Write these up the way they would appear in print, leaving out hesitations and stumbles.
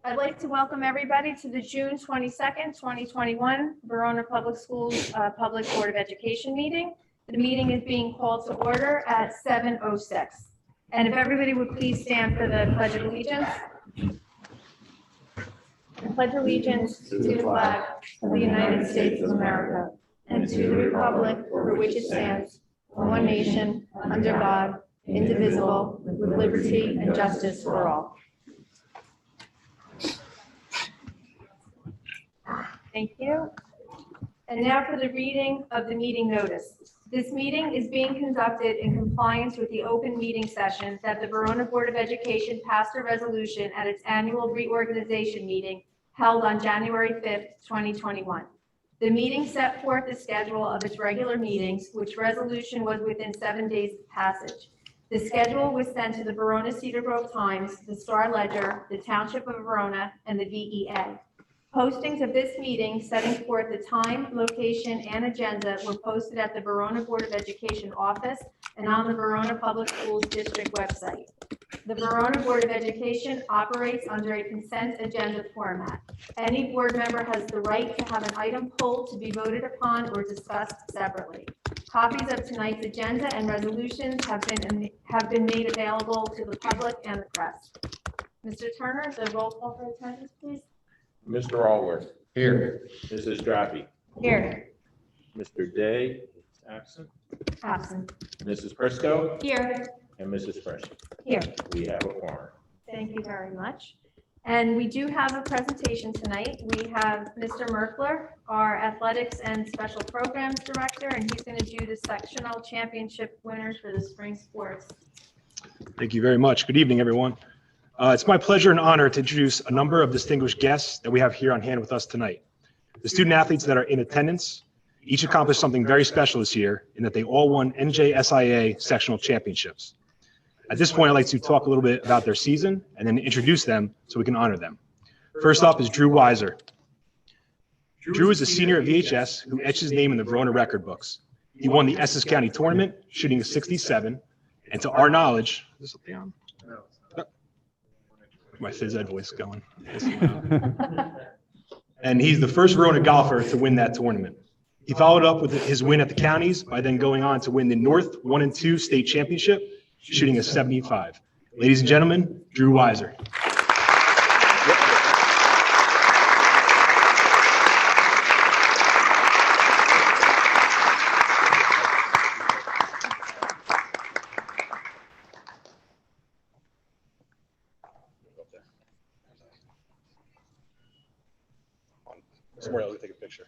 I'd like to welcome everybody to the June 22nd, 2021 Verona Public Schools Public Board of Education meeting. The meeting is being called to order at 7:06. And if everybody would please stand for the Pledge of Allegiance. I pledge allegiance to the flag of the United States of America and to the republic for which it stands, one nation, under God, indivisible, with liberty and justice for all. Thank you. And now for the reading of the meeting notice. This meeting is being conducted in compliance with the open meeting session that the Verona Board of Education passed a resolution at its annual reorganization meeting held on January 5th, 2021. The meeting set forth the schedule of its regular meetings, which resolution was within 7 days of passage. The schedule was sent to the Verona Cedar Grove Times, the Star Ledger, the Township of Verona, and the VEA. Postings of this meeting setting forth the time, location, and agenda were posted at the Verona Board of Education office and on the Verona Public Schools District website. The Verona Board of Education operates under a consent agenda format. Any board member has the right to have an item pulled to be voted upon or discussed separately. Copies of tonight's agenda and resolutions have been made available to the public and the press. Mr. Turner, the roll call for attendance, please. Mr. Allworth. Here. Mrs. Drappi. Here. Mr. Day is absent. Absent. Mrs. Prisco Here. and Mrs. Fresh. Here. We have a quorum. Thank you very much. And we do have a presentation tonight. We have Mr. Merkler, our Athletics and Special Programs Director, and he's going to do the sectional championship winners for the spring sports. Thank you very much. Good evening, everyone. It's my pleasure and honor to introduce a number of distinguished guests that we have here on hand with us tonight. The student athletes that are in attendance each accomplished something very special this year in that they all won NJSIA sectional championships. At this point, I'd like to talk a little bit about their season and then introduce them so we can honor them. First up is Drew Weiser. Drew is a senior at VHS who etched his name in the Verona record books. He won the Essex County tournament, shooting a 67, and to our knowledge, is this down? My phys ed voice going. And he's the first Verona golfer to win that tournament. He followed up with his win at the counties by then going on to win the North 1 and 2 state championship, shooting a 75. Ladies and gentlemen, Drew Weiser. Somewhere else to take a picture.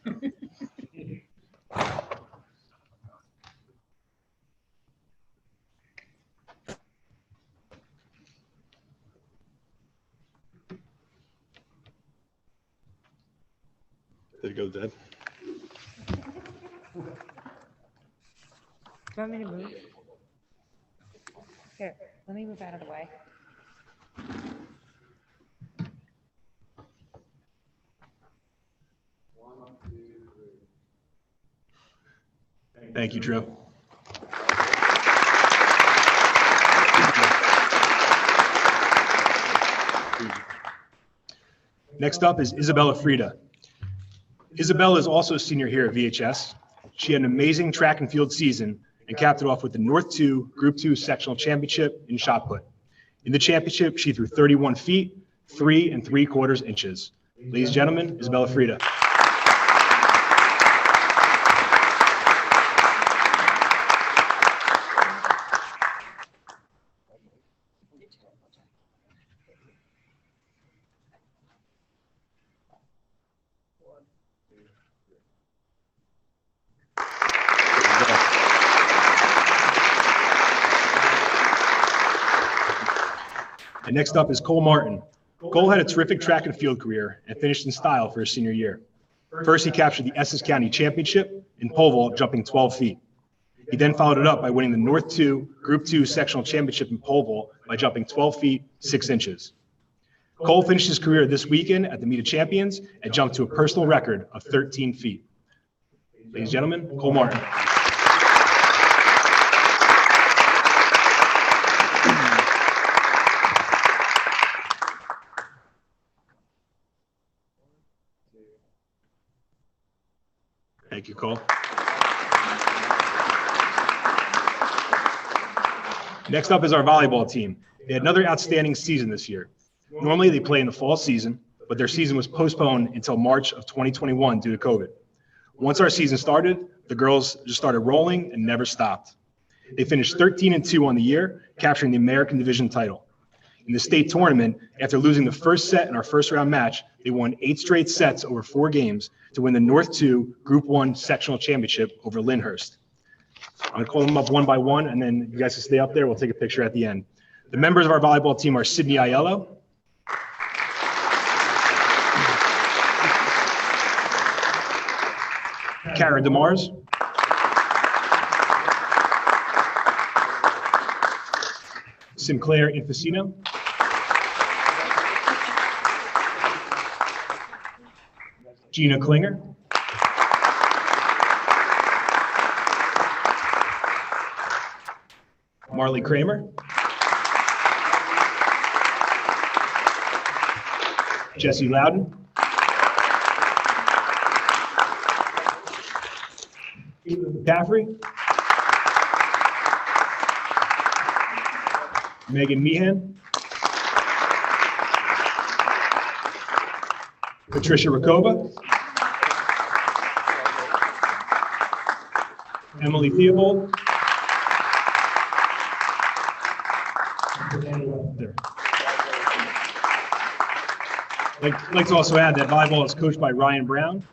Did it go dead? Do you want me to move? Here, let me move out of the way. Thank you, Drew. Next up is Isabella Frida. Isabella is also a senior here at VHS. She had an amazing track and field season and capped it off with the North 2 Group 2 sectional championship in shot put. In the championship, she threw 31 feet, 3 3/4 inches. Ladies and gentlemen, Isabella Frida. And next up is Cole Martin. Cole had a terrific track and field career and finished in style for his senior year. First, he captured the Essex County Championship in pole vault, jumping 12 feet. He then followed it up by winning the North 2 Group 2 sectional championship in pole vault by jumping 12 feet, 6 inches. Cole finished his career this weekend at the Meet of Champions and jumped to a personal record of 13 feet. Ladies and gentlemen, Cole Martin. Thank you, Cole. Next up is our volleyball team. They had another outstanding season this year. Normally, they play in the fall season, but their season was postponed until March of 2021 due to COVID. Once our season started, the girls just started rolling and never stopped. They finished 13-2 on the year, capturing the American Division title. In the state tournament, after losing the first set in our first round match, they won 8 straight sets over 4 games to win the North 2 Group 1 sectional championship over Lyndhurst. I'm going to call them up one by one, and then you guys can stay up there. We'll take a picture at the end. The members of our volleyball team are Sydney Aiello, Cara DeMars, Sinclair Infacino, Gina Klinger, Marley Kramer, Jesse Loudon, McCaffrey, Megan Meehan, Patricia Rakova, Emily Theobald, there. I'd like to also add that volleyball is coached by Ryan Brown.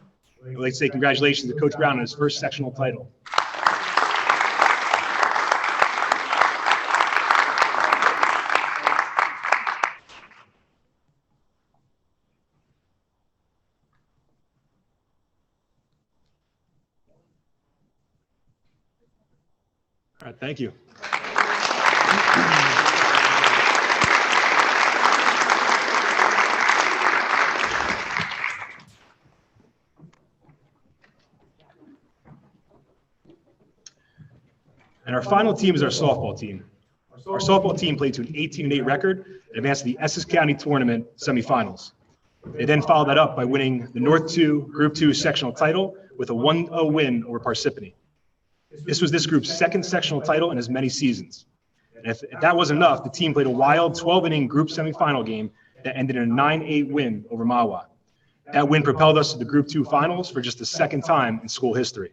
I'd like to say congratulations to Coach Brown on his first sectional title. All right, thank you. And our final team is our softball team. Our softball team played to an 18-8 record and advanced to the Essex County Tournament semifinals. They then followed that up by winning the North 2 Group 2 sectional title with a 1-0 win over Parsippany. This was this group's second sectional title in as many seasons. And if that wasn't enough, the team played a wild 12-inning group semifinal game that ended in a 9-8 win over Mahwah. That win propelled us to the Group 2 finals for just the second time in school history.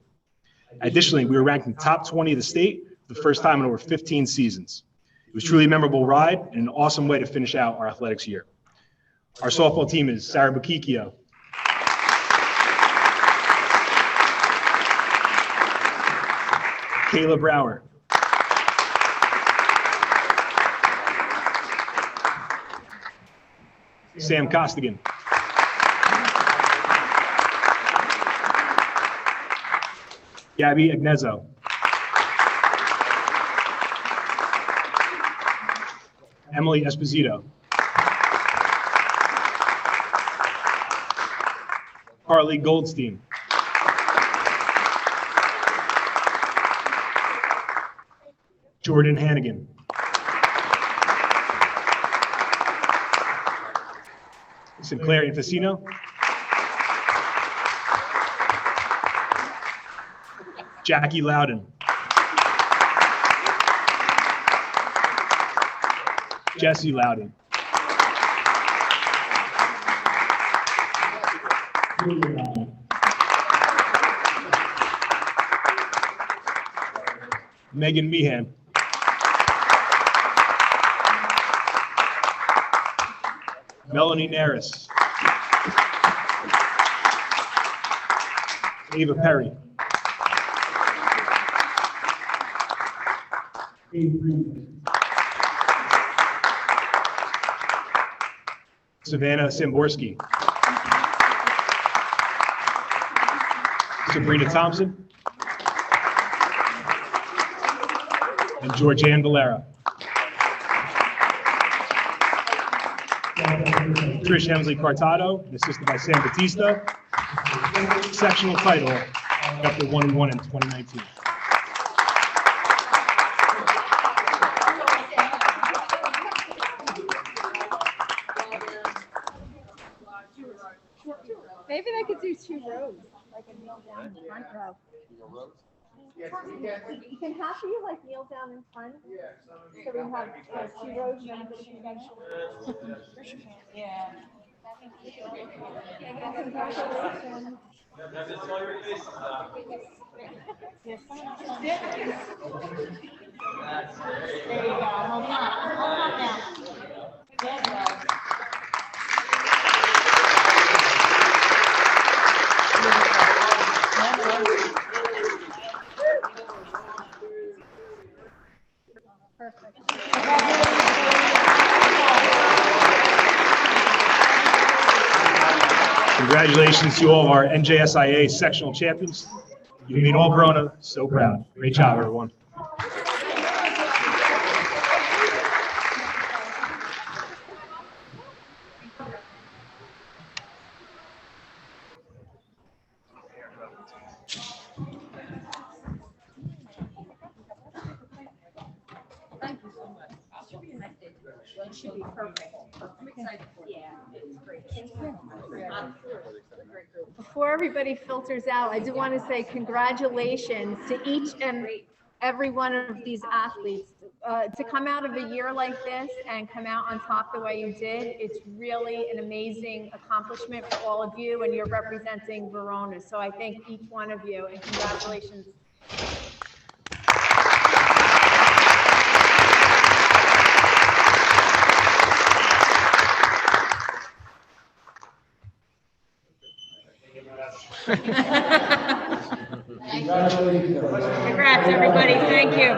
Additionally, we were ranked in the top 20 of the state for the first time in over 15 seasons. It was truly a memorable ride and an awesome way to finish out our athletics year. Our softball team is Sarah Bukikio, Kayla Brower, Sam Costigan, Gabby Agnezzo, Emily Esposito, Harley Goldstein, Jordan Hannigan, Sinclair Infacino, Jackie Loudon, Jesse Loudon, Megan Meehan, Melanie Naris, Ava Perry, Savannah Samborski, Sabrina Thompson, and Georgianne Valera. Trish Hemsley Cartado, assisted by Sam Batista. Sectional title after 1-1 in 2019. Maybe they could do 2 rows. like a kneel down in front row. Can half of you like kneel down in front? So we have 2 rows and everybody can get in? Yeah. Congratulations. There you go. Hold on. Hold on now. There you go. Congratulations to all of our NJSIA sectional champions. You made all Verona so proud. Great job, everyone. Thank you so much. She'll be connected. Well, it should be perfect. I'm excited for you. Yeah, it's great. Thank you. I'm sure it's a great group. Before everybody filters out, I do want to say congratulations to each and every one of these athletes. To come out of a year like this and come out on top the way you did, it's really an amazing accomplishment for all of you, and you're representing Verona. So I thank each one of you, and congratulations. Congrats, everybody. Thank you.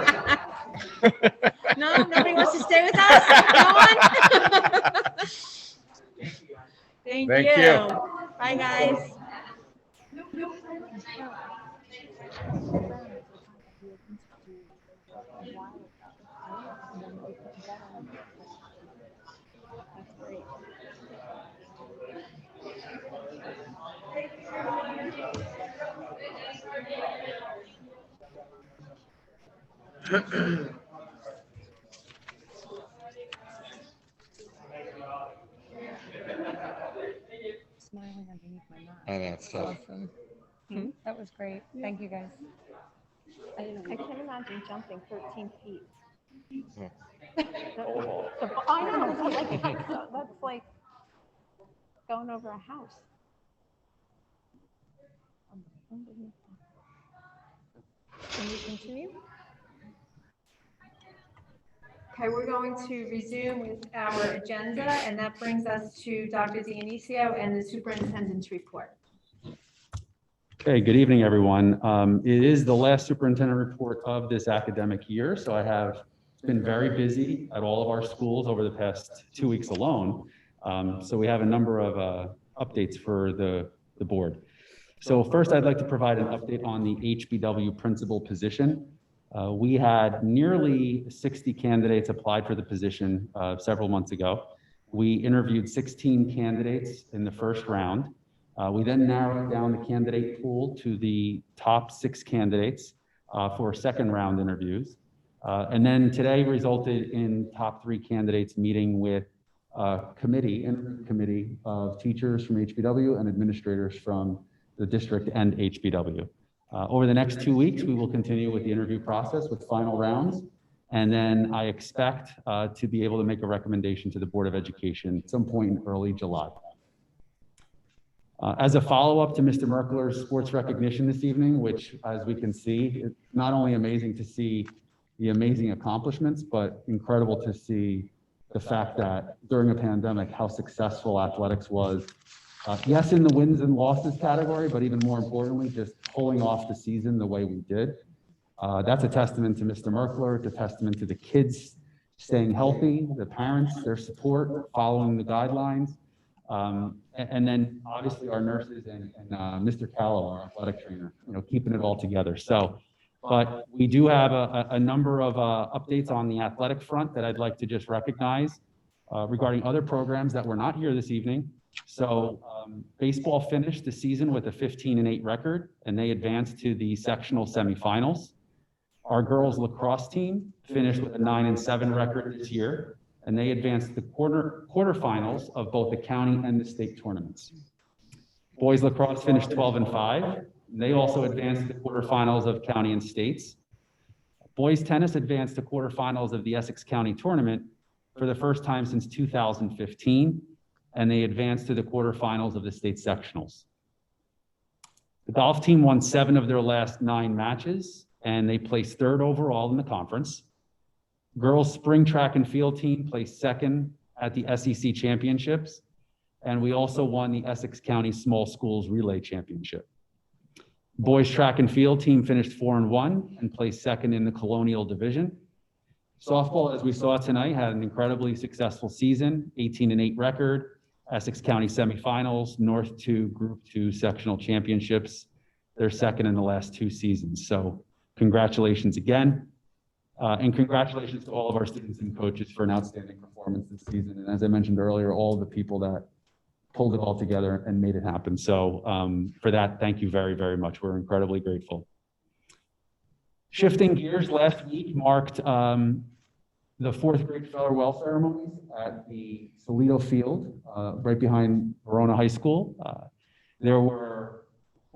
No, nobody wants to stay with us? No one? Thank you. Bye, guys. Smiling underneath my mask. I know, it's tough. Awesome. That was great. Thank you, guys. I can't imagine jumping 13 feet. Yeah. I know, that's like going over a house. Can we continue? Okay, we're going to resume with our agenda, and that brings us to Dr. Dionisio and the superintendent's report. Okay, good evening, everyone. It is the last superintendent report of this academic year, so I have been very busy at all of our schools over the past 2 weeks alone. So we have a number of updates for the board. So first, I'd like to provide an update on the HBW principal position. We had nearly 60 candidates applied for the position several months ago. We interviewed 16 candidates in the first round. We then narrowed down the candidate pool to the top 6 candidates for second round interviews. And then today resulted in top 3 candidates meeting with a committee of teachers from HBW and administrators from the district and HBW. Over the next 2 weeks, we will continue with the interview process with final rounds. And then I expect to be able to make a recommendation to the Board of Education at some point in early July. As a follow-up to Mr. Merkler's sports recognition this evening, which, as we can see, it's not only amazing to see the amazing accomplishments, but incredible to see the fact that during a pandemic, how successful athletics was. Yes, in the wins and losses category, but even more importantly, just pulling off the season the way we did. That's a testament to Mr. Merkler. It's a testament to the kids staying healthy, the parents, their support, following the guidelines. And then obviously our nurses and Mr. Callow, our athletic trainer, keeping it all together. But we do have a number of updates on the athletic front that I'd like to just recognize regarding other programs that were not here this evening. So baseball finished the season with a 15-8 record, and they advanced to the sectional semifinals. Our girls lacrosse team finished with a 9-7 record this year, and they advanced to the quarterfinals of both the county and the state tournaments. Boys lacrosse finished 12-5. They also advanced to the quarterfinals of county and states. Boys tennis advanced to quarterfinals of the Essex County Tournament for the first time since 2015, and they advanced to the quarterfinals of the state sectionals. The golf team won 7 of their last 9 matches, and they placed 3rd overall in the conference. Girls spring track and field team placed 2nd at the SEC championships, and we also won the Essex County Small Schools Relay Championship. Boys track and field team finished 4-1 and placed 2nd in the Colonial Division. Softball, as we saw tonight, had an incredibly successful season, 18-8 record, Essex County semifinals, North 2 Group 2 sectional championships. They're 2nd in the last 2 seasons. So congratulations again. And congratulations to all of our students and coaches for an outstanding performance this season. And as I mentioned earlier, all of the people that pulled it all together and made it happen. So for that, thank you very, very much. We're incredibly grateful. Shifting gears, last week marked the 4th grade farewell ceremonies at the Solito Field, right behind Verona High School. There were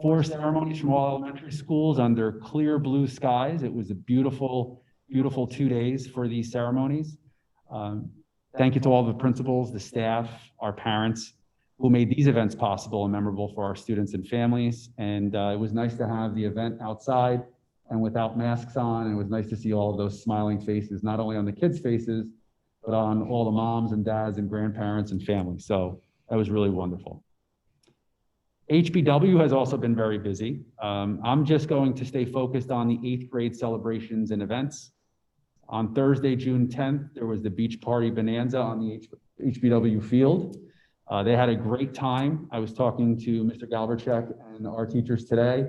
4 ceremonies from all elementary schools under clear blue skies. It was a beautiful, beautiful 2 days for these ceremonies. Thank you to all the principals, the staff, our parents, who made these events possible and memorable for our students and families. And it was nice to have the event outside and without masks on. And it was nice to see all of those smiling faces, not only on the kids' faces, but on all the moms and dads and grandparents and families. So that was really wonderful. HBW has also been very busy. I'm just going to stay focused on the 8th grade celebrations and events. On Thursday, June 10th, there was the beach party bonanza on the HBW field. They had a great time. I was talking to Mr. Galbercheck and our teachers today.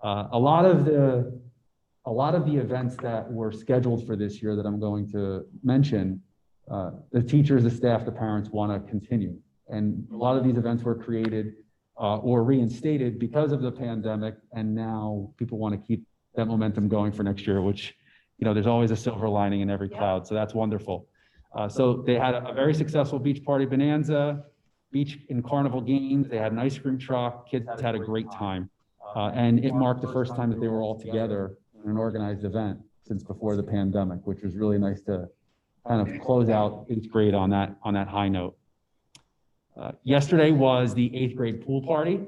A lot of the events that were scheduled for this year that I'm going to mention, the teachers, the staff, the parents want to continue. And a lot of these events were created or reinstated because of the pandemic, and now people want to keep that momentum going for next year, which, you know, there's always a silver lining in every cloud, so that's wonderful. So they had a very successful beach party bonanza, beach and carnival games. They had an ice cream truck. Kids had a great time. And it marked the first time that they were all together in an organized event since before the pandemic, which was really nice to kind of close out 8th grade on that high note. Yesterday was the 8th grade pool party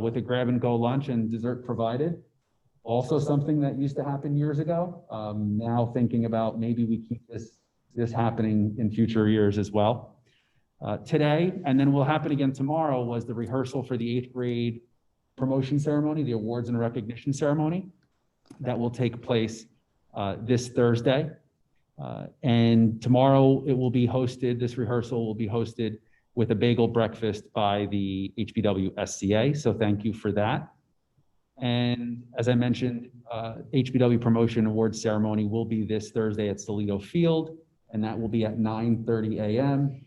with a grab and go lunch and dessert provided. Also something that used to happen years ago. Now thinking about maybe we keep this happening in future years as well. Today, and then will happen again tomorrow, was the rehearsal for the 8th grade promotion ceremony, the awards and recognition ceremony that will take place this Thursday. And tomorrow it will be hosted, this rehearsal will be hosted with a bagel breakfast by the HBW SCA. So thank you for that. And as I mentioned, HBW promotion awards ceremony will be this Thursday at Solito Field, and that will be at 9:30 a.m.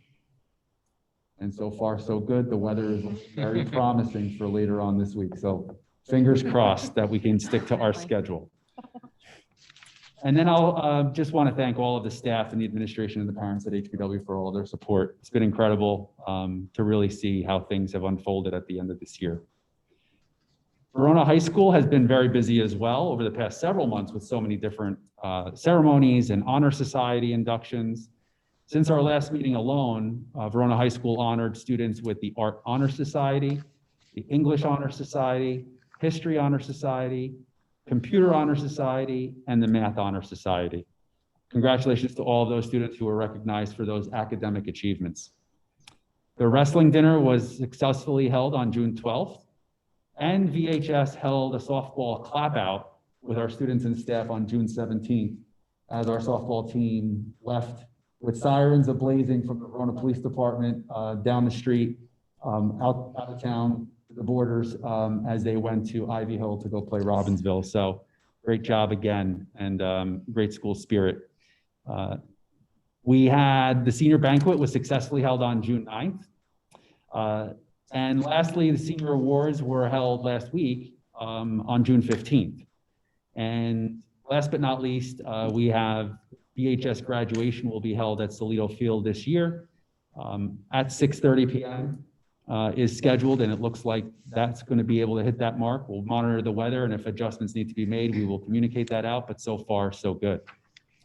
And so far, so good. The weather is very promising for later on this week. So fingers crossed that we can stick to our schedule. And then I'll just want to thank all of the staff and the administration and the parents at HBW for all of their support. It's been incredible to really see how things have unfolded at the end of this year. Verona High School has been very busy as well over the past several months with so many different ceremonies and honor society inductions. Since our last meeting alone, Verona High School honored students with the Art Honor Society, the English Honor Society, History Honor Society, Computer Honor Society, and the Math Honor Society. Congratulations to all of those students who were recognized for those academic achievements. The wrestling dinner was successfully held on June 12th, and VHS held a softball clap out with our students and staff on June 17th as our softball team left with sirens ablazing from the Verona Police Department down the street, out of town, to the borders, as they went to Ivy Hill to go play Robbinsville. So great job again, and great school spirit. We had the senior banquet was successfully held on June 9th. And lastly, the senior awards were held last week on June 15th. And last but not least, we have VHS graduation will be held at Solito Field this year at 6:30 p.m. is scheduled, and it looks like that's going to be able to hit that mark. We'll monitor the weather, and if adjustments need to be made, we will communicate that out, but so far, so good.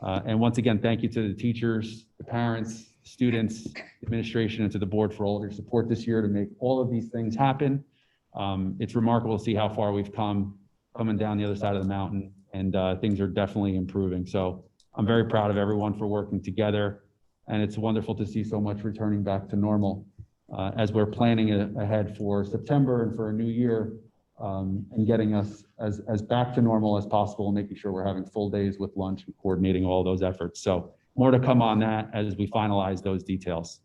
And once again, thank you to the teachers, the parents, students, administration, and to the board for all of your support this year to make all of these things happen. It's remarkable to see how far we've come coming down the other side of the mountain, and things are definitely improving. So I'm very proud of everyone for working together, and it's wonderful to see so much returning back to normal as we're planning ahead for September and for a new year, and getting us as back to normal as possible, and making sure we're having full days with lunch and coordinating all those efforts. So more to come on that as we finalize those details.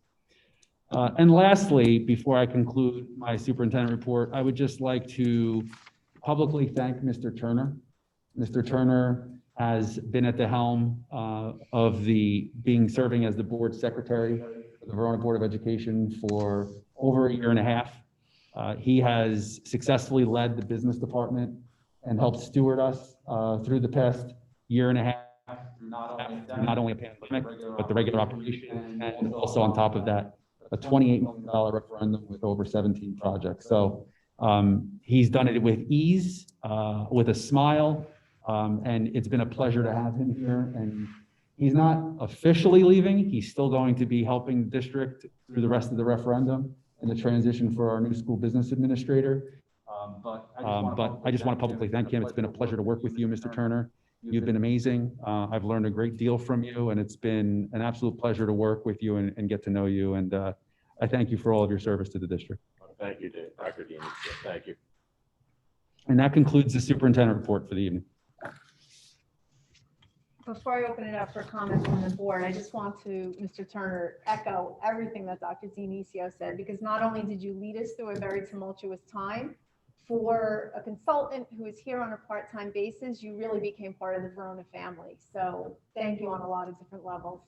And lastly, before I conclude my superintendent report, I would just like to publicly thank Mr. Turner. Mr. Turner has been at the helm of serving as the board secretary for the Verona Board of Education for over a year and a half. He has successfully led the business department and helped steward us through the past year and a half, not only a pandemic, but the regular operation, and also on top of that, a $28 million referendum with over 17 projects. So he's done it with ease, with a smile, and it's been a pleasure to have him here. And he's not officially leaving. He's still going to be helping the district through the rest of the referendum and the transition for our new school business administrator. But I just want to publicly thank him. It's been a pleasure to work with you, Mr. Turner. You've been amazing. I've learned a great deal from you, and it's been an absolute pleasure to work with you and get to know you. And I thank you for all of your service to the district. Thank you, Dr. Dean. Thank you. And that concludes the superintendent report for the evening. Before I open it up for comments from the board, I just want to, Mr. Turner, echo everything that Dr. Dionisio said, because not only did you lead us through a very tumultuous time, for a consultant who is here on a part-time basis, you really became part of the Verona family. So thank you on a lot of different levels.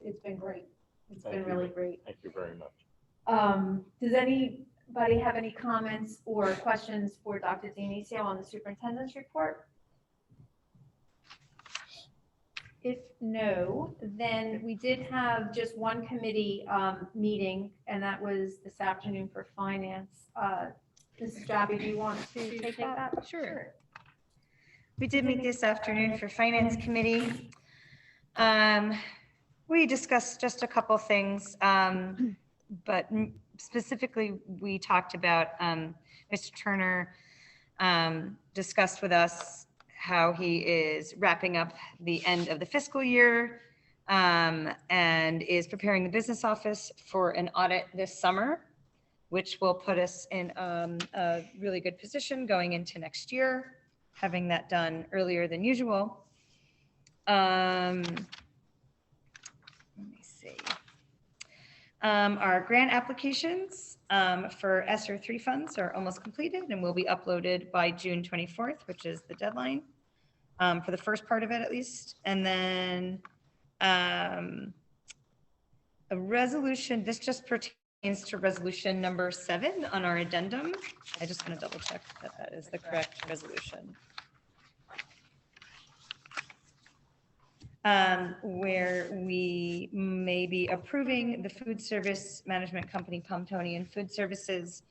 It's been great. It's been really great. Thank you very much. Does anybody have any comments or questions for Dr. Dionisio on the superintendent's report? If no, then we did have just one committee meeting, and that was this afternoon for finance. Mrs. Jaffe, do you want to take that? Sure. We did meet this afternoon for Finance Committee. We discussed just a couple things, but specifically we talked about Mr. Turner discussed with us how he is wrapping up the end of the fiscal year and is preparing the business office for an audit this summer, which will put us in a really good position going into next year, having that done earlier than usual. Let me see. Our grant applications for ESSER 3 funds are almost completed and will be uploaded by June 24th, which is the deadline for the first part of it at least. And then a resolution, this just pertains to resolution number 7 on our addendum. I just want to double check that that is the correct resolution. Where we may be approving the food service management company Pomptonian Food Services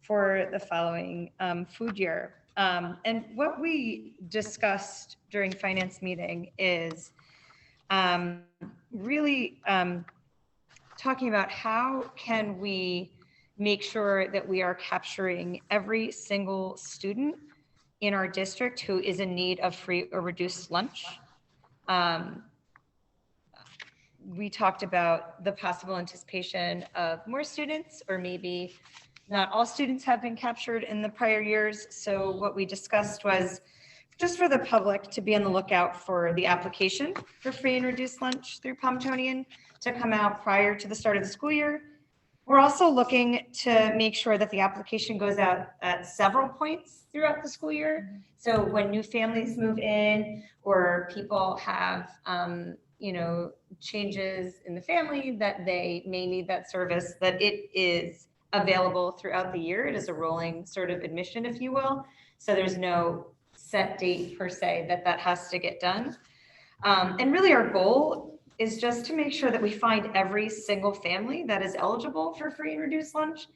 for the following food year. And what we discussed during finance meeting is really talking about how can we make sure that we are capturing every single student in our district who is in need of free or reduced lunch. We talked about the possible anticipation of more students, or maybe not all students have been captured in the prior years. So what we discussed was just for the public to be on the lookout for the application for free and reduced lunch through Pomptonian to come out prior to the start of the school year. We're also looking to make sure that the application goes out at several points throughout the school year. So when new families move in or people have, changes in the family that they may need that service, that it is available throughout the year. It is a rolling sort of admission, if you will. So there's no set date per se that has to get done. And really our goal is just to make sure that we find every single family that is eligible for free and reduced lunch,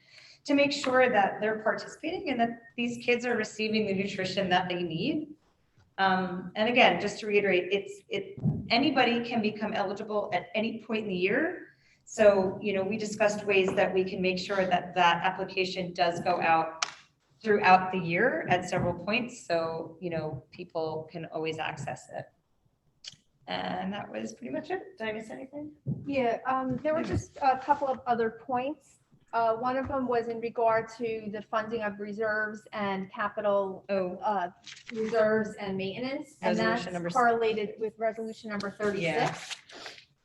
to make sure that they're participating and that these kids are receiving the nutrition that they need. And again, just to reiterate, anybody can become eligible at any point in the year. So, we discussed ways that we can make sure that that application does go out throughout the year at several points. So, people can always access it. And that was pretty much it. Did I miss anything? Yeah, there were just a couple of other points. One of them was in regard to the funding of reserves and capital reserves and maintenance. And Resolution number that's correlated with resolution number 36. Yeah.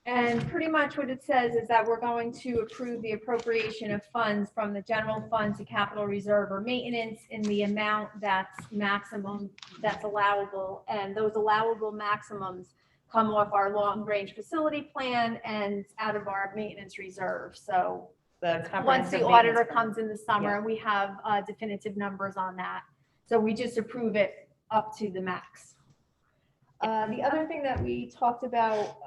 And pretty much what it says is that we're going to approve the appropriation of funds from the general fund to capital reserve or maintenance in the amount that's maximum, that's allowable. And those allowable maximums come off our long-range facility plan and out of our maintenance reserve. So once the auditor comes in the summer, we have definitive numbers on that. So we just approve it up to the max. The other thing that we talked about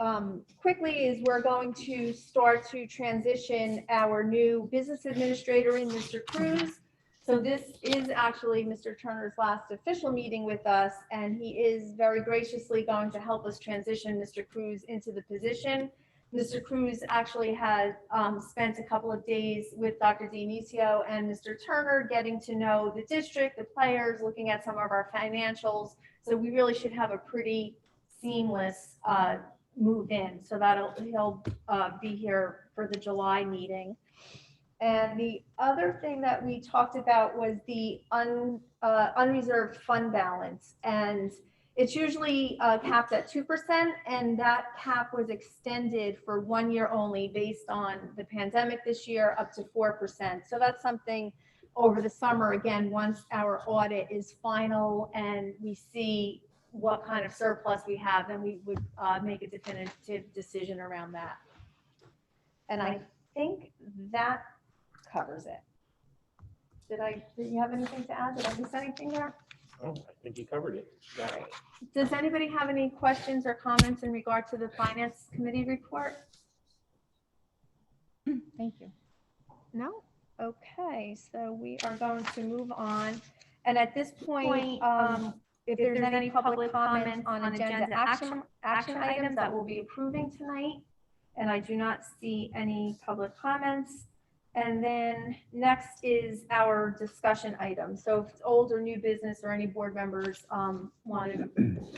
quickly is we're going to start to transition our new business administrator in, Mr. Cruz. So this is actually Mr. Turner's last official meeting with us, and he is very graciously going to help us transition Mr. Cruz into the position. Mr. Cruz actually had spent a couple of days with Dr. Dionisio and Mr. Turner getting to know the district, the players, looking at some of our financials. So we really should have a pretty seamless move in. So he'll be here for the July meeting. And the other thing that we talked about was the unreserved fund balance. And it's usually capped at 2%, and that cap was extended for 1 year only based on the pandemic this year up to 4%. So that's something over the summer, again, once our audit is final and we see what kind of surplus we have, then we would make a definitive decision around that. And I think that covers it. Did you have anything to add? Did I miss anything there? Oh, I think you covered it. All right. Does anybody have any questions or comments in regard to the Finance Committee report? Thank you. No? Okay, so we are going to move on. And at this point, if there's any public comments on agenda action items that we'll be approving tonight, and I do not see any public comments. And then next is our discussion item. So if it's old or new business or any board members want to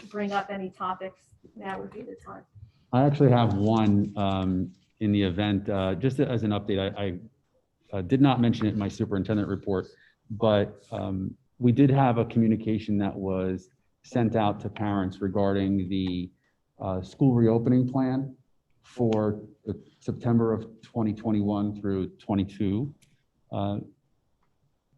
bring up any topics, now would be the time. I actually have one in the event, just as an update. I did not mention it in my superintendent report, but we did have a communication that was sent out to parents regarding the school reopening plan for the September of 2021 through 22.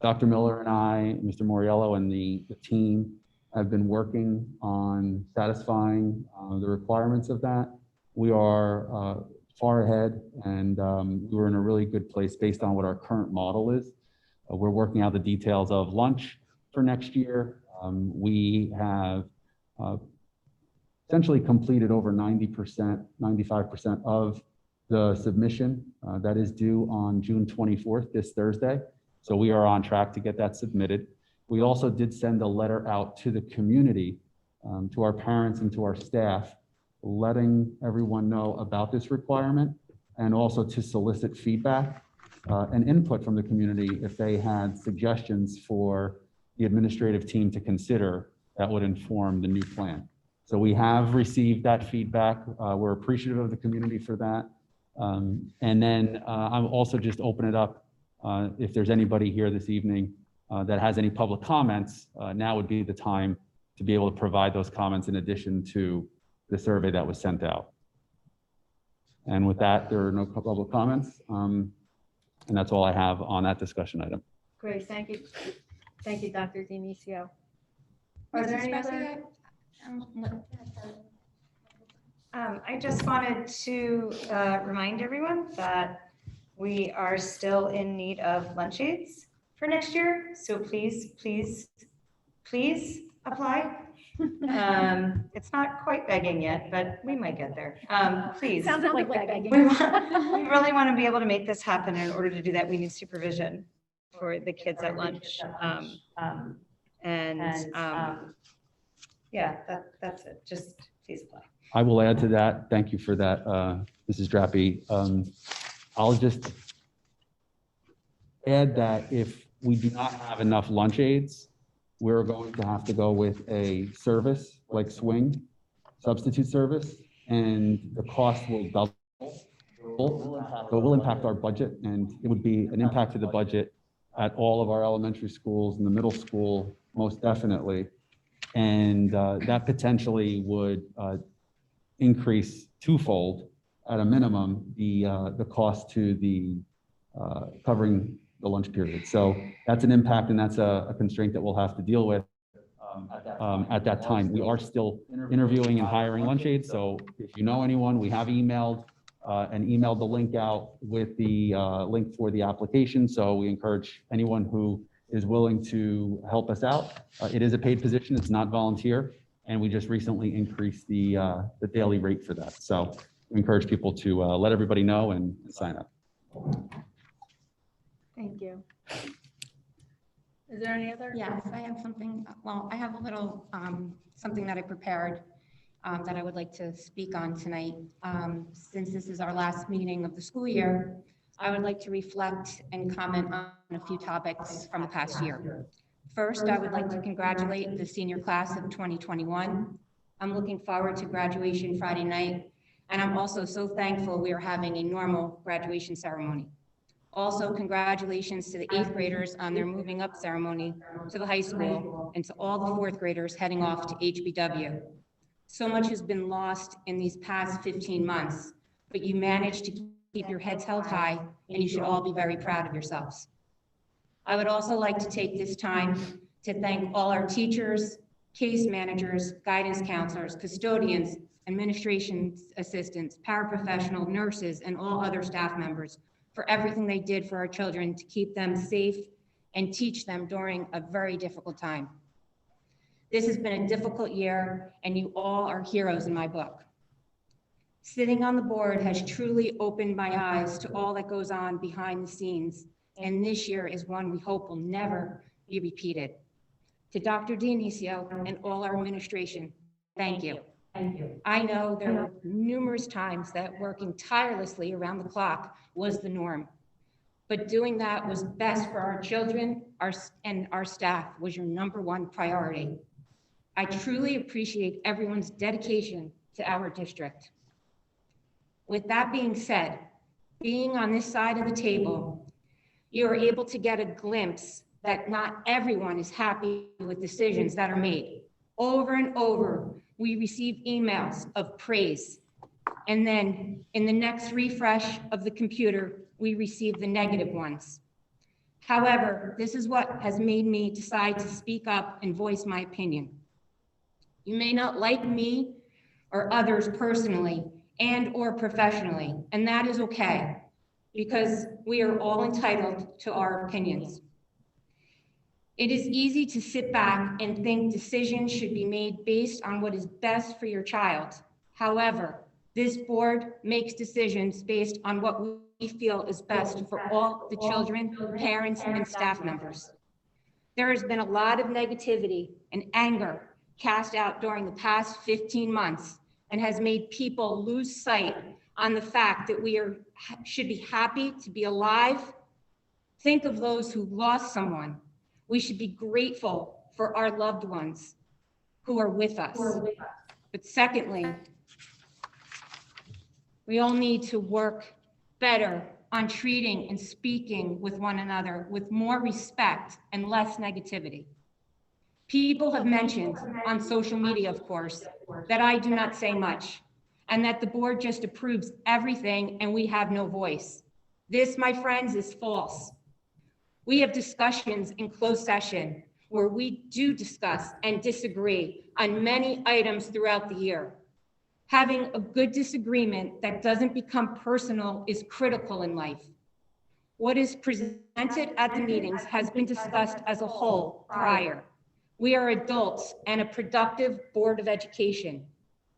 Dr. Miller and I, Mr. Moriello, and the team have been working on satisfying the requirements of that. We are far ahead, and we're in a really good place based on what our current model is. We're working out the details of lunch for next year. We have essentially completed over 90%, 95% of the submission that is due on June 24th, this Thursday. So we are on track to get that submitted. We also did send a letter out to the community, to our parents and to our staff, letting everyone know about this requirement, and also to solicit feedback and input from the community if they had suggestions for the administrative team to consider that would inform the new plan. So we have received that feedback. We're appreciative of the community for that. And then I'll also just open it up. If there's anybody here this evening that has any public comments, now would be the time to be able to provide those comments in addition to the survey that was sent out. And with that, there are no public comments. And that's all I have on that discussion item. Great, thank you. Thank you, Dr. Dionisio. Are there any other? I just wanted to remind everyone that we are still in need of lunch aids for next year. So please, please, please apply. It's not quite begging yet, but we might get there. Please. Sounds like begging. We really want to be able to make this happen. In order to do that, we need supervision for the kids at lunch. Yeah, that's it. Just please apply. I will add to that. Thank you for that, Mrs. Drappi. I'll just add that if we do not have enough lunch aides, we're going to have to go with a service like Swing, substitute service, and the cost will double. So it will impact our budget, and it would be an impact to the budget at all of our elementary schools and the middle school, most definitely. And that potentially would increase twofold at a minimum the cost to the covering the lunch period. So that's an impact, and that's a constraint that we'll have to deal with at that time. We are still interviewing and hiring lunch aides. So if you know anyone, we have emailed and emailed the link out with the link for the application. So we encourage anyone who is willing to help us out. It is a paid position. It's not volunteer. And we just recently increased the daily rate for that. So we encourage people to let everybody know and sign up. Thank you. Is there any other? Yes, I have something, well, I have a little, something that I prepared that I would like to speak on tonight. Since this is our last meeting of the school year, I would like to reflect and comment on a few topics from the past year. First, I would like to congratulate the senior class of 2021. I'm looking forward to graduation Friday night, and I'm also so thankful we are having a normal graduation ceremony. Also, congratulations to the 8th graders on their moving up ceremony to the high school, and to all the 4th graders heading off to HBW. So much has been lost in these past 15 months, but you managed to keep your heads held high, and you should all be very proud of yourselves. I would also like to take this time to thank all our teachers, case managers, guidance counselors, custodians, administration assistants, paraprofessional, nurses, and all other staff members for everything they did for our children to keep them safe and teach them during a very difficult time. This has been a difficult year, and you all are heroes in my book. Sitting on the board has truly opened my eyes to all that goes on behind the scenes, and this year is one we hope will never be repeated. To Dr. Dionisio and all our administration, thank you. I know there were numerous times that working tirelessly around the clock was the norm, but doing that was best for our children and our staff was your #1 priority. I truly appreciate everyone's dedication to our district. With that being said, being on this side of the table, you are able to get a glimpse that not everyone is happy with decisions that are made. Over and over, we receive emails of praise. And then in the next refresh of the computer, we receive the negative ones. However, this is what has made me decide to speak up and voice my opinion. You may not like me or others personally and or professionally, and that is okay, because we are all entitled to our opinions. It is easy to sit back and think decisions should be made based on what is best for your child. However, this board makes decisions based on what we feel is best for all the children, parents, and staff members. There has been a lot of negativity and anger cast out during the past 15 months and has made people lose sight on the fact that we should be happy to be alive. Think of those who lost someone. We should be grateful for our loved ones who are with us. But secondly, we all need to work better on treating and speaking with one another with more respect and less negativity. People have mentioned on social media, of course, that I do not say much and that the board just approves everything and we have no voice. This, my friends, is false. We have discussions in closed session where we do discuss and disagree on many items throughout the year. Having a good disagreement that doesn't become personal is critical in life. What is presented at the meetings has been discussed as a whole prior. We are adults and a productive Board of Education.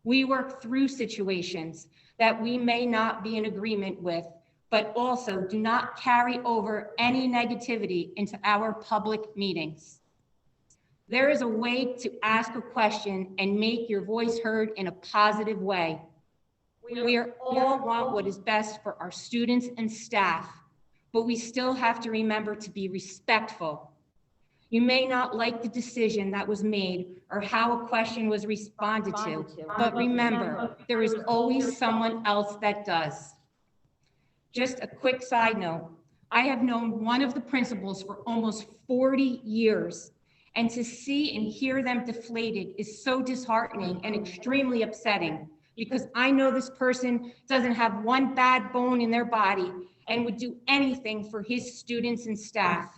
We work through situations that we may not be in agreement with, but also do not carry over any negativity into our public meetings. There is a way to ask a question and make your voice heard in a positive way. We all want what is best for our students and staff, but we still have to remember to be respectful. You may not like the decision that was made or how a question was responded to, but remember, there is always someone else that does. Just a quick side note, I have known one of the principals for almost 40 years, and to see and hear them deflated is so disheartening and extremely upsetting, because I know this person doesn't have one bad bone in their body and would do anything for his students and staff.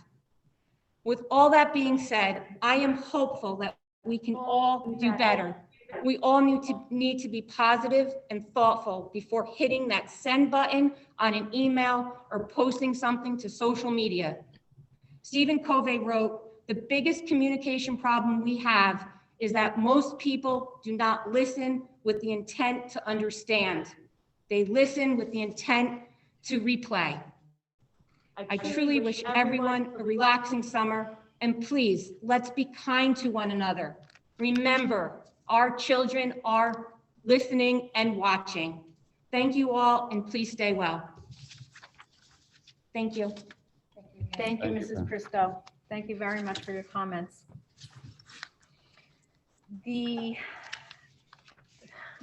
With all that being said, I am hopeful that we can all do better. We all need to be positive and thoughtful before hitting that send button on an email or posting something to social media. Stephen Covey wrote, "The biggest communication problem we have is that most people do not listen with the intent to understand. They listen with the intent to replay." I truly wish everyone a relaxing summer, and please, let's be kind to one another. Remember, our children are listening and watching. Thank you all, and please stay well. Thank you. Thank you, Thank you, Mrs. Pam. Prisco. Thank you very much for your comments. I'm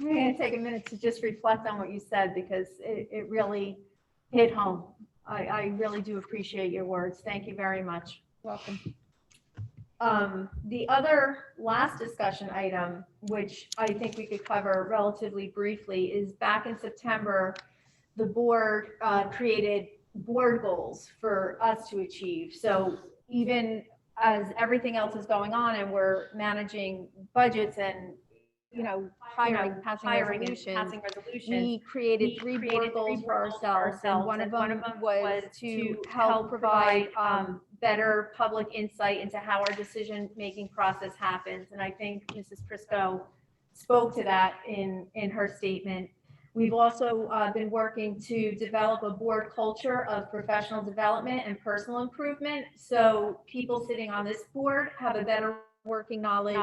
going to take a minute to just reflect on what you said, because it really hit home. I really do appreciate your words. Thank you very much. Welcome. The other last discussion item, which I think we could cover relatively briefly, is back in September, the board created board goals for us to achieve. So even as everything else is going on and we're managing budgets and, passing resolutions, we created three board goals for ourselves. And one of them was to help provide better public insight into how our decision-making process happens. And I think Mrs. Prisco spoke to that in her statement. We've also been working to develop a board culture of professional development and personal improvement. So people sitting on this board have a better working knowledge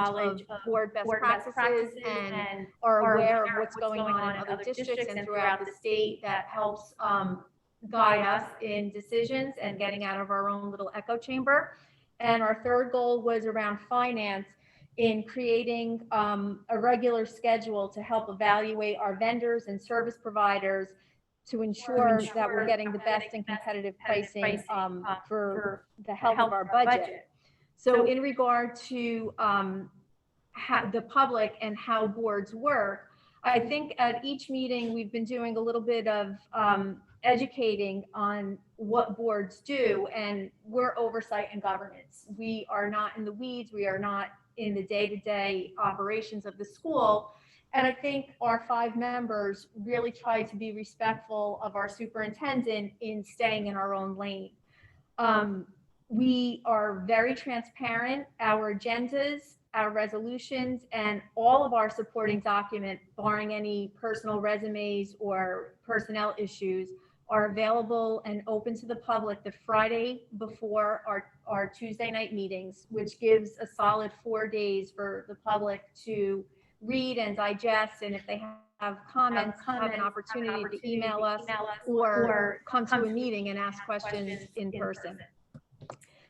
of board best practices and are aware of what's going on in other districts and throughout the state. That helps guide us in decisions and getting out of our own little echo chamber. And our third goal was around finance, in creating a regular schedule to help evaluate our vendors and service providers to ensure that we're getting the best and competitive pricing for the health of our budget. So in regard to the public and how boards work, I think at each meeting we've been doing a little bit of educating on what boards do, and we're oversight and governance. We are not in the weeds. We are not in the day-to-day operations of the school. And I think our 5 members really try to be respectful of our superintendent in staying in our own lane. We are very transparent. Our agendas, our resolutions, and all of our supporting documents, barring any personal resumes or personnel issues, are available and open to the public the Friday before our Tuesday night meetings, which gives a solid 4 days for the public to read and digest. And if they have comments, have an opportunity to email us or come to a meeting and ask questions in person.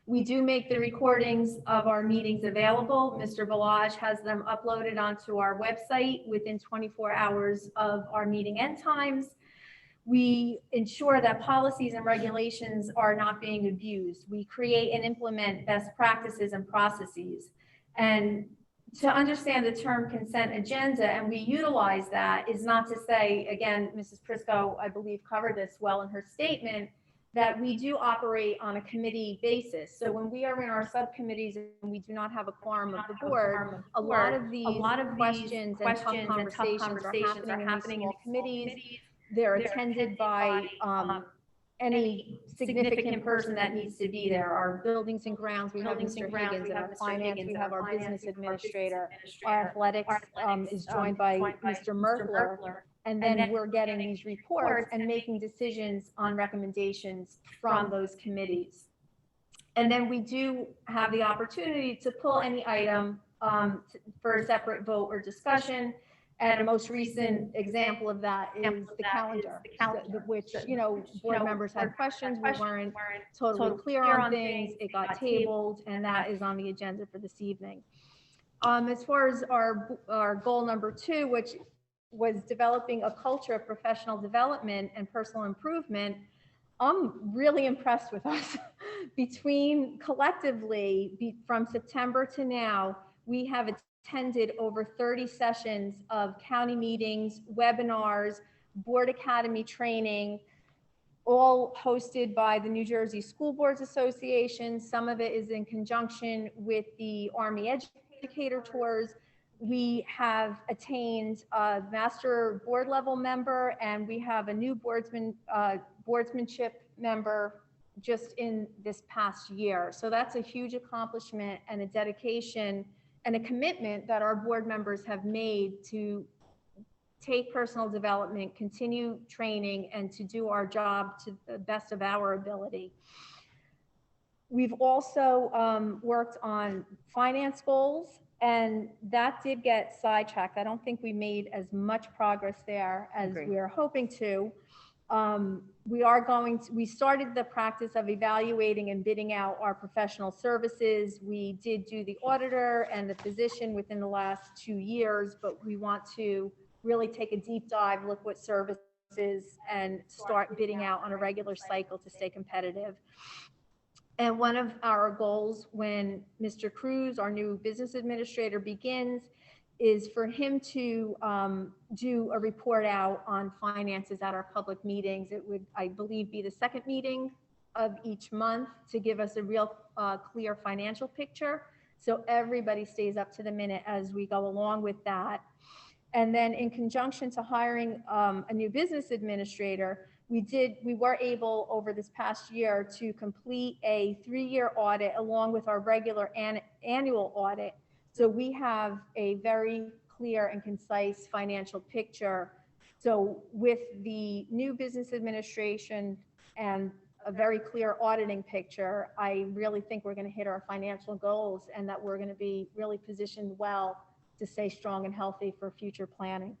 We do make the recordings of our meetings available. Mr. Balazs has them uploaded onto our website within 24 hours of our meeting end times. We ensure that policies and regulations are not being abused. We create and implement best practices and processes. And to understand the term consent agenda, and we utilize that, is not to say, again, Mrs. Prisco, I believe, covered this well in her statement, that we do operate on a committee basis. So when we are in our subcommittees and we do not have a quorum of the board, a lot of these questions and tough conversations are happening in these committees. They're attended by any significant person that needs to be there. Our Buildings and grounds, we have buildings and Mr. grounds, Higgins, we and have our Mr. finance, Higgins, we and have our finance, business we have our business administrator. administrator. Our athletics is joined by Mr. Merkler. And then we're getting these reports and making decisions on recommendations from those committees. And then we do have the opportunity to pull any item for a separate vote or discussion. And a most recent example of that is the calendar, which, you know, board members had questions, we weren't totally clear on things, it got tabled, and that is on the agenda for this evening. As far as our goal number 2, which was developing a culture of professional development and personal improvement, I'm really impressed with us. Between collectively, from September to now, we have attended over 30 sessions of county meetings, webinars, board academy training, all hosted by the New Jersey School Boards Association. Some of it is in conjunction with the Army Educator Tours. We have attained a master board level member, and we have a new boardsmanship member just in this past year. So that's a huge accomplishment and a dedication and a commitment that our board members have made to take personal development, continue training, and to do our job to the best of our ability. We've also worked on finance goals, and that did get sidetracked. I don't think we made as much progress there as we were hoping to. We started the practice of evaluating and bidding out our professional services. We did do the auditor and the physician within the last 2 years, but we want to really take a deep dive, look what services, and start bidding out on a regular cycle to stay competitive. And one of our goals when Mr. Cruz, our new business administrator, begins is for him to do a report out on finances at our public meetings. It would, I believe, be the second meeting of each month to give us a real clear financial picture. So everybody stays up to the minute as we go along with that. And then in conjunction to hiring a new business administrator, we were able over this past year to complete a 3-year audit along with our regular annual audit. So we have a very clear and concise financial picture. So with the new business administration and a very clear auditing picture, I really think we're going to hit our financial goals and that we're going to be really positioned well to stay strong and healthy for future planning.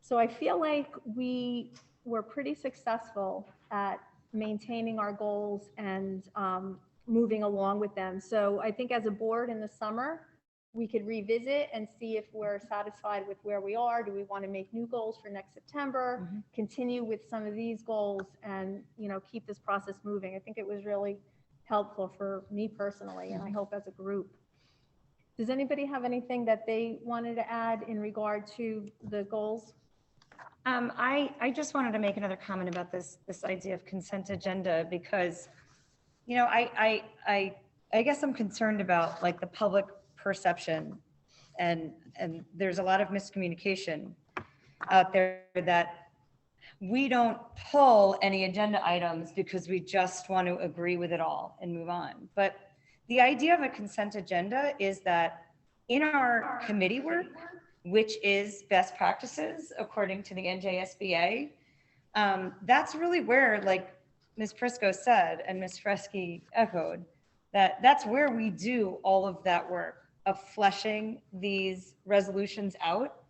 So I feel like we were pretty successful at maintaining our goals and moving along with them. So I think as a board in the summer, we could revisit and see if we're satisfied with where we are. Do we want to make new goals for next September, continue with some of these goals, and, you know, keep this process moving? I think it was really helpful for me personally, and I hope as a group. Does anybody have anything that they wanted to add in regard to the goals? I just wanted to make another comment about this idea of consent agenda, because, you know, I guess I'm concerned about like the public perception, and there's a lot of miscommunication out there that we don't pull any agenda items because we just want to agree with it all and move on. But the idea of a consent agenda is that in our committee work, which is best practices according to the NJSBA, that's really where, like Ms. Prisco said and Ms. Fresky echoed, that's where we do all of that work of fleshing these resolutions out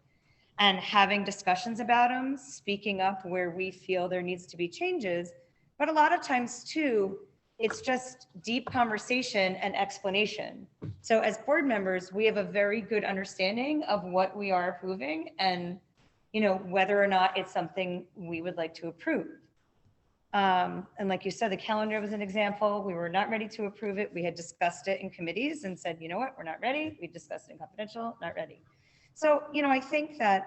and having discussions about them, speaking up where we feel there needs to be changes. But a lot of times too, it's just deep conversation and explanation. So as board members, we have a very good understanding of what we are approving and, you know, whether or not it's something we would like to approve. And like you said, the calendar was an example. We were not ready to approve it. We had discussed it in committees and said, you know what, we're not ready. We discussed it in confidential, not ready. So, you know, I think that,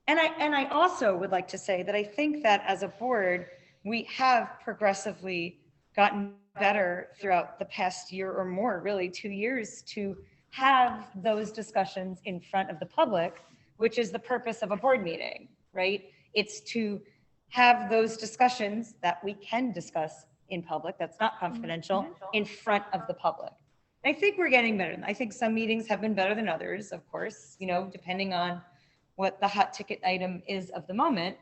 and I also would like to say that I think that as a board, we have progressively gotten better throughout the past year or more, really 2 years, to have those discussions in front of the public, which is the purpose of a board meeting, right? It's to have those discussions that we can discuss in public, that's not confidential, in front of the public. I think we're getting better. I think some meetings have been better than others, of course, depending on what the hot ticket item is of the moment.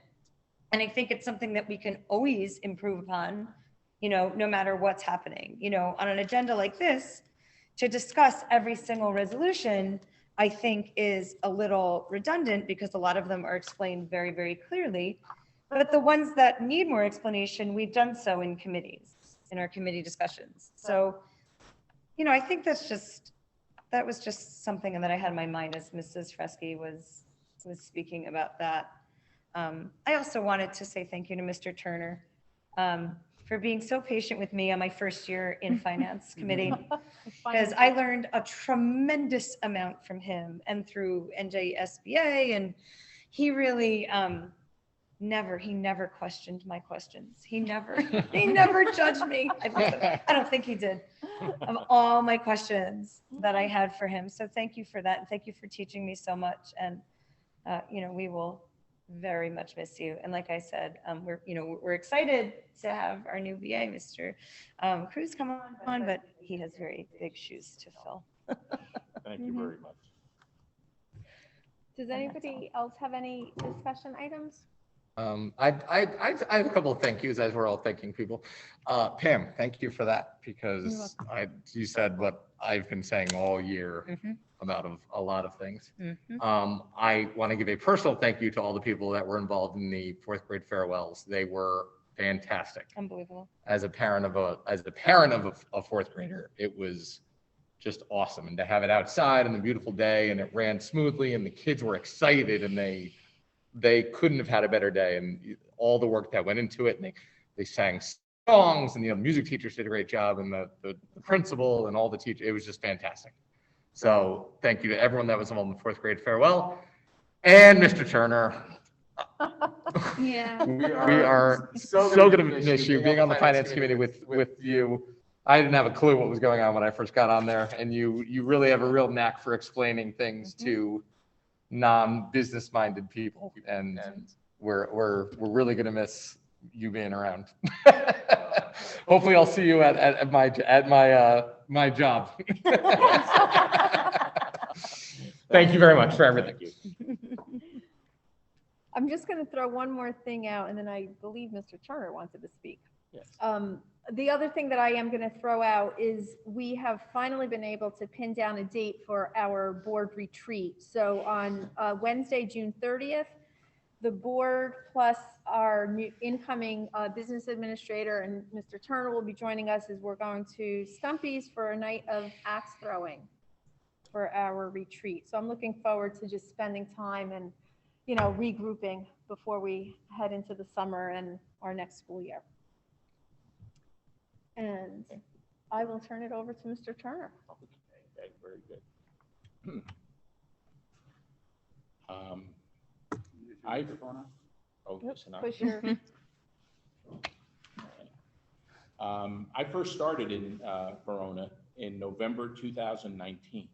And I think it's something that we can always improve upon, no matter what's happening. On an agenda like this, to discuss every single resolution, I think is a little redundant because a lot of them are explained very, very clearly. But the ones that need more explanation, we've done so in committees, in our committee discussions. So, I think that was just something that I had in my mind as Mrs. Fresky was speaking about that. I also wanted to say thank you to Mr. Turner for being so patient with me on my first year in Finance Committee, because I learned a tremendous amount from him and through NJSBA, and he really he never questioned my questions. He never judged me. I don't think he did, of all my questions that I had for him. So thank you for that. And thank you for teaching me so much. And, we will very much miss you. And like I said, we're excited to have our new VA, Mr. Cruz, come on, but he has very big shoes to fill. Thank you very much. Does anybody else have any discussion items? I have a couple of thank yous as we're all thanking people. Pam, thank you for that, because you said what I've been saying all year about a lot of things. I want to give a personal thank you to all the people that were involved in the fourth grade farewells. They were fantastic. Unbelievable. As a parent of a fourth grader, it was just awesome. And to have it outside on a beautiful day, and it ran smoothly, and the kids were excited, and they couldn't have had a better day, and all the work that went into it. And they sang songs, and the music teachers did a great job, and the principal and all the teachers. It was just fantastic. So thank you to everyone that was involved in the fourth grade farewell, and Mr. Turner. Yeah. We are so going to miss you. Being on the finance committee with you, I didn't have a clue what was going on when I first got on there, and you really have a real knack for explaining things to non-business minded people, and we're really going to miss you being around. Hopefully I'll see you at my job. Thank you very much for everything. I'm just going to throw one more thing out, and then I believe Mr. Turner wanted to speak. Yes. The other thing that I am going to throw out is we have finally been able to pin down a date for our board retreat. So on Wednesday, June 30th, the board plus our new incoming business administrator and Mr. Turner will be joining us as we're going to Stumpy's for a night of axe throwing for our retreat. So I'm looking forward to just spending time and, regrouping before we head into the summer and our next school year. And I will turn it over to Mr. Turner. Okay, very good. I first started in Verona in November 2019.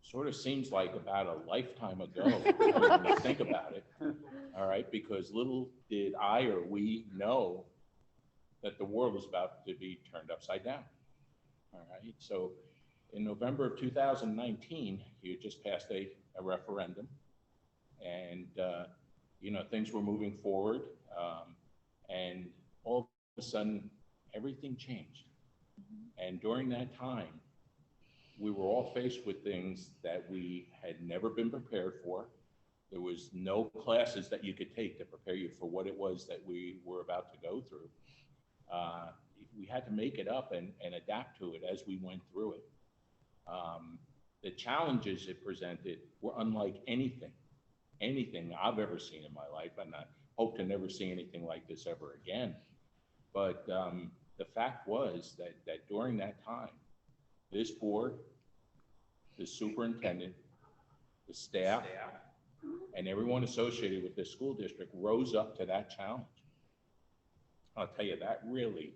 Sort of seems like about a lifetime ago when you think about it. All right, because little did I or we know that the world was about to be turned upside down. All right, so in November of 2019, you just passed a referendum, and things were moving forward, and all of a sudden everything changed. And during that time, we were all faced with things that we had never been prepared for. There was no classes that you could take to prepare you for what it was that we were about to go through. We had to make it up and adapt to it as we went through it. The challenges it presented were unlike anything I've ever seen in my life, and I hope to never see anything like this ever again. But the fact was that during that time, this board, the superintendent, the staff, and everyone associated with this school district rose up to that challenge. I'll tell you, that really,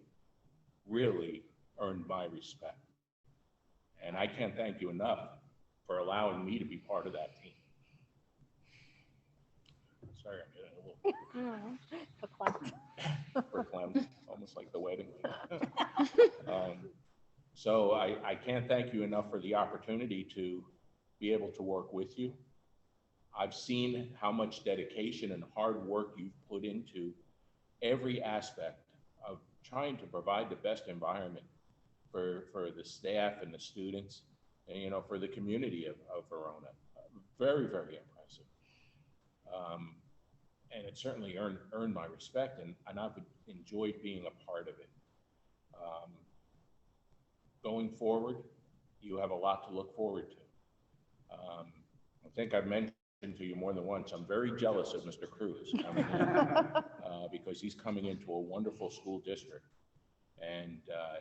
really earned my respect. And I can't thank you enough for allowing me to be part of that team. Sorry, I'm getting a little Verklempt, almost like the wedding. So I can't thank you enough for the opportunity to be able to work with you. I've seen how much dedication and hard work you've put into every aspect of trying to provide the best environment for the staff and the students, and, you know, for the community of Verona. Very, very impressive. And it certainly earned my respect, and I've enjoyed being a part of it. Going forward, you have a lot to look forward to. I think I've mentioned to you more than once, I'm very jealous of Mr. Cruz coming in, because he's coming into a wonderful school district, and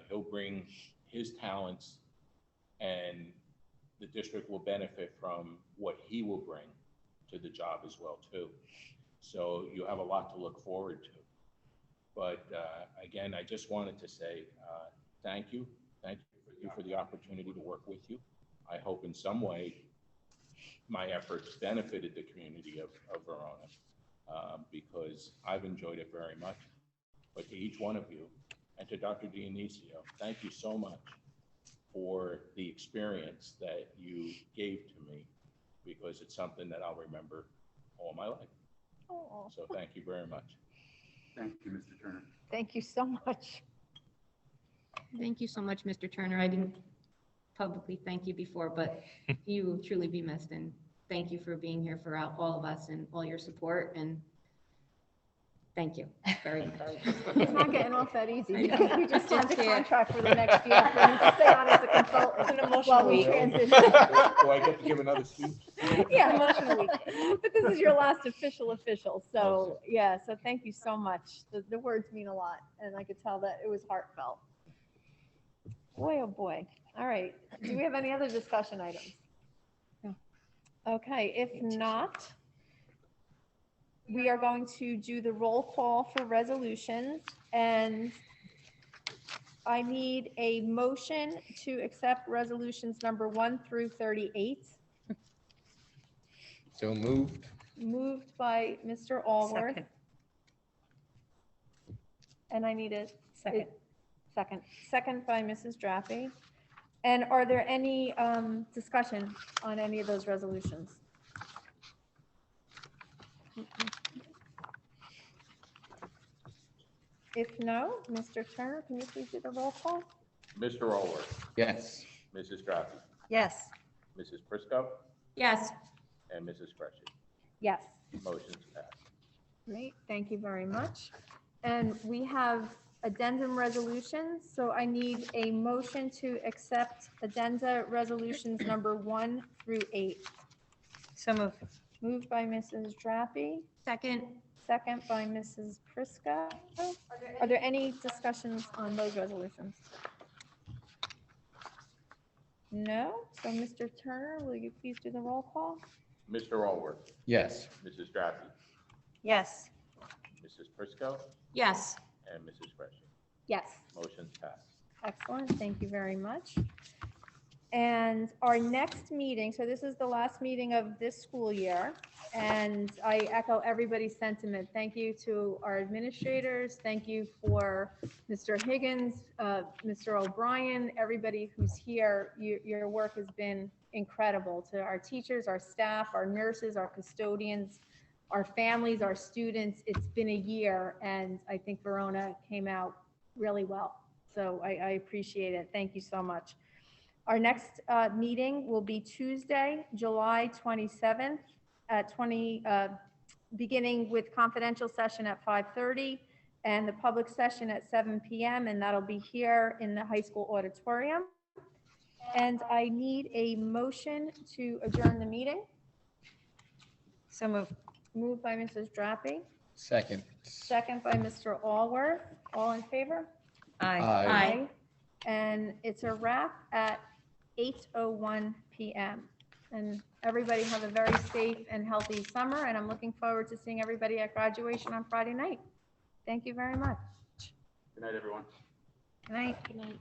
he'll bring his talents, and the district will benefit from what he will bring to the job as well too. So you have a lot to look forward to. But again, I just wanted to say thank you. Thank you for the opportunity to work with you. I hope in some way my efforts benefited the community of Verona, because I've enjoyed it very much. But to each one of you, and to Dr. Dionisio, thank you so much for the experience that you gave to me, because it's something that I'll remember all my life. Oh, So thank you very much. Thank you, Mr. Turner. thank you so much. Thank you so much, Mr. Turner. I didn't publicly thank you before, but you will truly be missed. And thank you for being here for all of us and all your support. And thank you very much. It's not getting off that easy. I know. We just signed the Just, yeah. contract for the next year for him to stay on as a consultant. It's an emotional while we week. transition. Do I get to give another speech? Yeah, emotional week. But this is your last official, so yeah, so thank you so much. The words mean a lot, and I could tell that it was heartfelt. Boy, oh boy. All right. Do we have any other discussion items? No. Okay, if not, we are going to do the roll call for resolutions, and I need a motion to accept resolutions number 1 through 38. So moved. Moved by Mr. Allworth. Second. And I need a Second. Second by Mrs. Drappi. And are there any discussion on any of those resolutions? If no, Mr. Turner, can you please do the roll call? Mr. Allworth, Yes. Mrs. Drappi, Yes. Mrs. Prisco, Yes. and Mrs. Freshy. Yes. Motion's passed. Great, thank you very much. And we have addendum resolutions, so I need a motion to accept addenda resolutions number 1 through 8. So moved. Moved by Mrs. Drappi, Second. second by Mrs. Prisco. Are there any discussions on those resolutions? No? So Mr. Turner, will you please do the roll call? Mr. Allworth, Yes. Mrs. Drappi, Yes. Mrs. Prisco, Yes. and Mrs. Freshy. Yes. Motion's passed. Excellent, thank you very much. And our next meeting, so this is the last meeting of this school year, and I echo everybody's sentiment. Thank you to our administrators, thank you for Mr. Higgins, Mr. O'Brien, everybody who's here. Your work has been incredible, to our teachers, our staff, our nurses, our custodians, our families, our students. It's been a year, and I think Verona came out really well. So I appreciate it. Thank you so much. Our next meeting will be Tuesday, July 27th at beginning with confidential session at 5:30 and the public session at 7 p.m. And that'll be here in the high school auditorium. And I need a motion to adjourn the meeting. So moved. Moved by Mrs. Drappi, Second. second by Mr. Allworth. All in favor? Aye. Aye. And it's a wrap at 8:01 p.m. And everybody have a very safe and healthy summer, and I'm looking forward to seeing everybody at graduation on Friday night. Thank you very much. Good night, everyone. Good night. Good night.